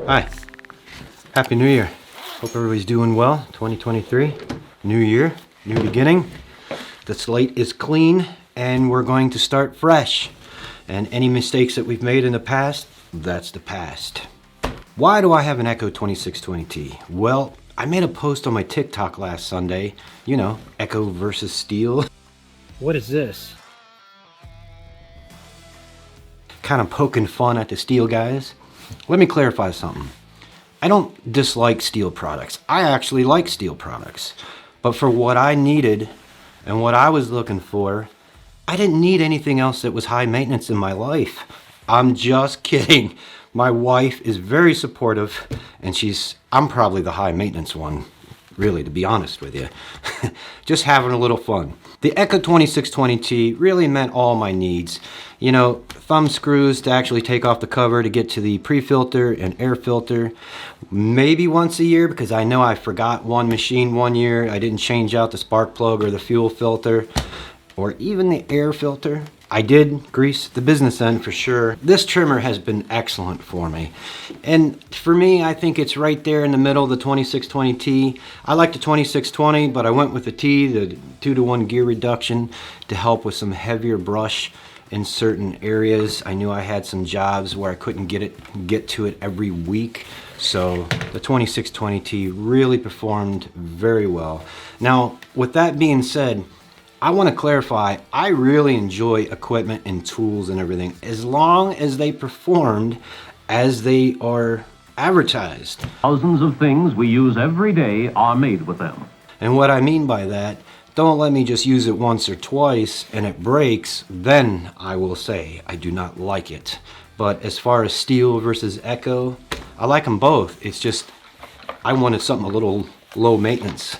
Hi, Happy New Year. Hope everybody's doing well. 2023, new year, new beginning. The slate is clean and we're going to start fresh. And any mistakes that we've made in the past, that's the past. Why do I have an Echo 2620T? Well, I made a post on my TikTok last Sunday, you know, Echo versus Stihl. What is this? Kind of poking fun at the Stihl guys. Let me clarify something. I don't dislike Stihl products. I actually like Stihl products. But for what I needed and what I was looking for, I didn't need anything else that was high maintenance in my life. I'm just kidding. My wife is very supportive and I'm probably the high maintenance one, really, to be honest with you. Just having a little fun. The Echo 2620T really met all my needs. You know, thumb screws to actually take off the cover to get to the pre-filter and air filter. Maybe once a year, because I know I forgot one machine one year. I didn't change out the spark plug or the fuel filter or even the air filter. I did grease the business end for sure. This trimmer has been excellent for me. And for me, I think it's right there in the middle of the 2620T. I like the 2620, but I went with the T, the 2-to-1 gear reduction, to help with some heavier brush in certain areas. I knew I had some jobs where I couldn't get to it every week. So the 2620T really performed very well. Now, with that being said, I want to clarify, I really enjoy equipment and tools and everything as long as they performed as they are advertised. Thousands of things we use every day are made with them. And what I mean by that, don't let me just use it once or twice and it breaks, then I will say I do not like it. But as far as Stihl versus Echo, I like them both. It's just I wanted something a little low maintenance.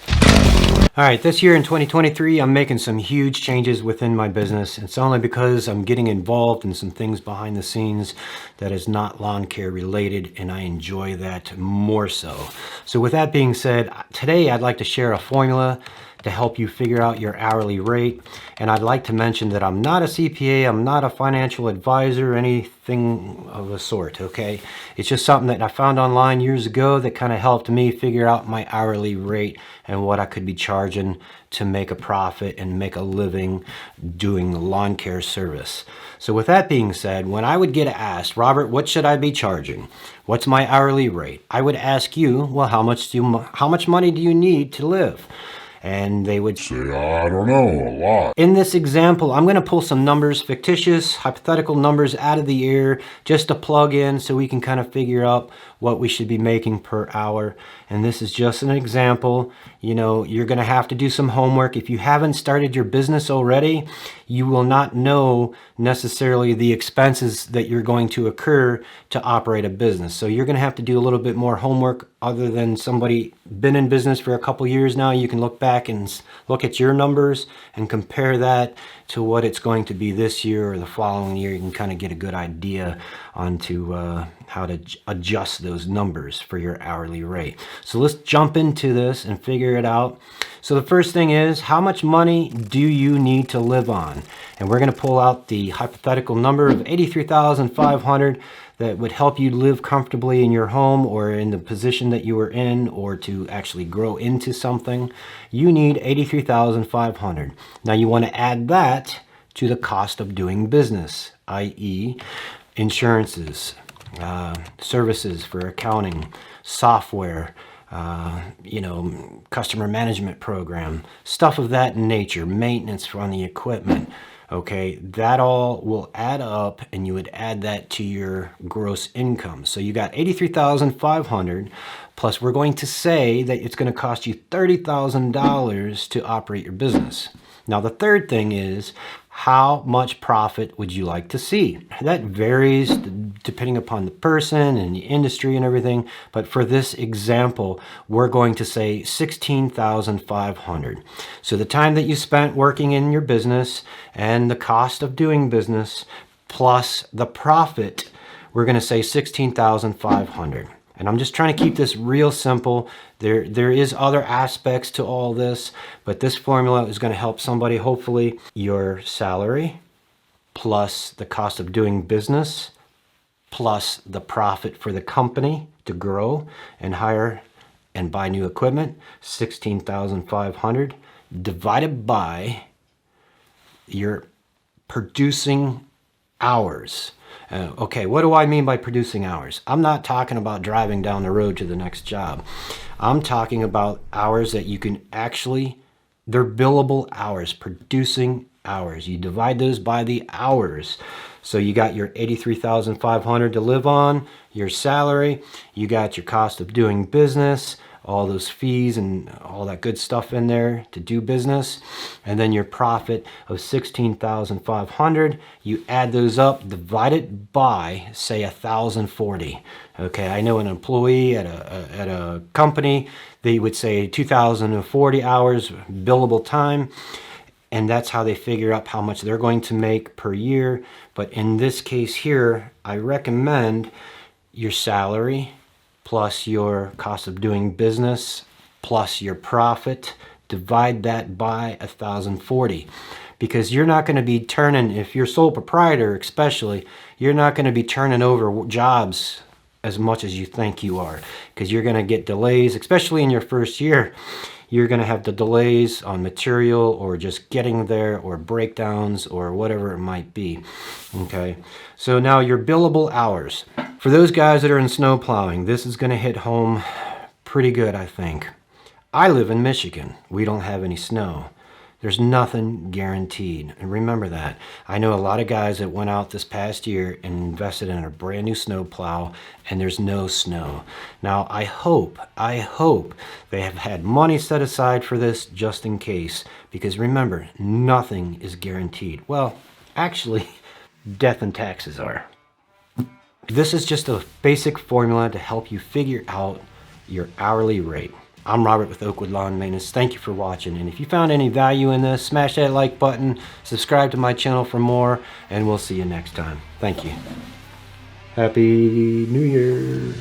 All right, this year in 2023, I'm making some huge changes within my business. It's only because I'm getting involved in some things behind the scenes that is not lawn care related, and I enjoy that more so. So with that being said, today I'd like to share a formula to help you figure out your hourly rate. And I'd like to mention that I'm not a CPA, I'm not a financial advisor, anything of the sort, okay? It's just something that I found online years ago that kind of helped me figure out my hourly rate and what I could be charging to make a profit and make a living doing the lawn care service. So with that being said, when I would get asked, Robert, what should I be charging? What's my hourly rate? I would ask you, well, how much money do you need to live? And they would say, I don't know, a lot. In this example, I'm going to pull some numbers, fictitious, hypothetical numbers out of the air just to plug in so we can kind of figure out what we should be making per hour. And this is just an example. You know, you're going to have to do some homework. If you haven't started your business already, you will not know necessarily the expenses that you're going to occur to operate a business. So you're going to have to do a little bit more homework. Other than somebody been in business for a couple years now, you can look back and look at your numbers and compare that to what it's going to be this year or the following year. You can kind of get a good idea onto how to adjust those numbers for your hourly rate. So let's jump into this and figure it out. So the first thing is, how much money do you need to live on? And we're going to pull out the hypothetical number of $83,500 that would help you live comfortably in your home or in the position that you were in, or to actually grow into something. You need $83,500. Now you want to add that to the cost of doing business, i.e. insurances, services for accounting, software, customer management program, stuff of that nature, maintenance on the equipment. Okay, that all will add up, and you would add that to your gross income. So you got $83,500, plus we're going to say that it's going to cost you $30,000 to operate your business. Now the third thing is, how much profit would you like to see? That varies depending upon the person and the industry and everything. But for this example, we're going to say $16,500. So the time that you spent working in your business and the cost of doing business plus the profit, we're going to say $16,500. And I'm just trying to keep this real simple. There is other aspects to all this, but this formula is going to help somebody. Hopefully your salary plus the cost of doing business plus the profit for the company to grow and hire and buy new equipment, 16,500, divided by your producing hours. Okay, what do I mean by producing hours? I'm not talking about driving down the road to the next job. I'm talking about hours that you can actually, they're billable hours, producing hours. You divide those by the hours. So you got your 83,500 to live on, your salary, you got your cost of doing business, all those fees and all that good stuff in there to do business, and then your profit of 16,500. You add those up, divide it by, say, 1,040. Okay, I know an employee at a company, they would say 2,040 hours billable time, and that's how they figure out how much they're going to make per year. But in this case here, I recommend your salary plus your cost of doing business plus your profit, divide that by 1,040, because you're not going to be turning, if you're sole proprietor especially, you're not going to be turning over jobs as much as you think you are, because you're going to get delays, especially in your first year. You're going to have the delays on material or just getting there, or breakdowns, or whatever it might be. Okay, so now your billable hours. For those guys that are in snow plowing, this is going to hit home pretty good, I think. I live in Michigan. We don't have any snow. There's nothing guaranteed. And remember that. I know a lot of guys that went out this past year and invested in a brand new snow plow, and there's no snow. Now, I hope they have had money set aside for this just in case. Because remember, nothing is guaranteed. Well, actually, death and taxes are. This is just a basic formula to help you figure out your hourly rate. I'm Robert with Oakwood Lawn Maintenance. Thank you for watching. And if you found any value in this, smash that like button, subscribe to my channel for more, and we'll see you next time. Thank you. Happy New Year.